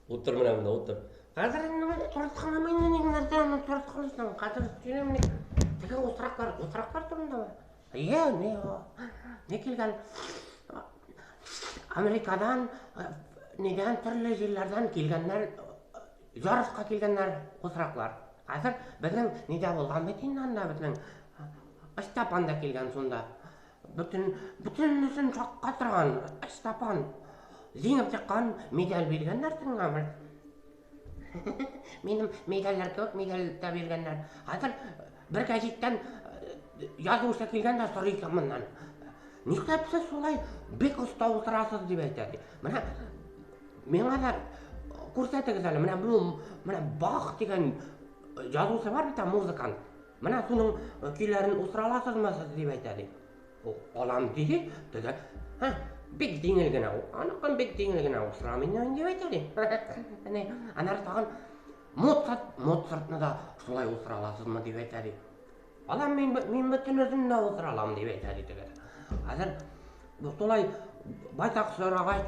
Отыр мына отыр. Қазір тұрысқанамай неге нәрсені тұрысқанысың? Қазір сүйремін. Деген сұрақ бар тұрмында ма? Иә, не келген? Америкадан, неден түрлі жерлерден келгенler, жарысқа келгенler осырақлар. Қазір біздің неде болған бетейін анда біздің Штапанда келген сонда. Бүтін үсін шаққа тұрған Штапан. Жеңіп шыққан медаль бергенler тыңғамыр. Менің медальдар көп, медальда бергенler. Қазір бір газеттен жазушы келгенде сұрайды мындан. Неқтеп сіз солай бек ұста отырасыз деп айтады. Мына мен қазір көрсетіңіз әлі, мына Бах деген жазушы бар біта музыкант. Мына соның күйлерін ұсыра аласыз ма сіз деп айтады. Алам дейді, бек деңілген ау, аныққан бек деңілген ау, сұрамын деп айтады. Анар саған Моцартны да солай ұсыра аласыз ма деп айтады. Алам мен бүтін өзін да ұсыра алам деп айтады. Қазір солай байтақ сұрағай,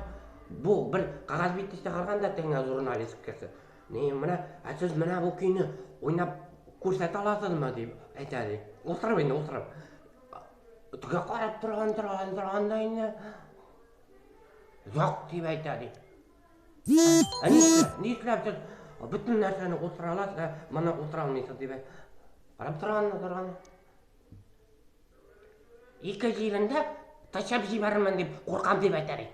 бұл бір қағаз беттесте қарғанда теңе журналист кесі. Сіз мына бұл күйні ойнап көрсете аласыз ма деп айтады. Осырып енді, осырып. Түге қарап тұрғанда енді жоқ деп айтады. Не істеп сіз бүтін нәрсені осыра аласыз, мына осыра алмайсыз деп айтады. Қарап тұрғанда. Екі жиылында ташап жібермін деп қорқам деп айтады.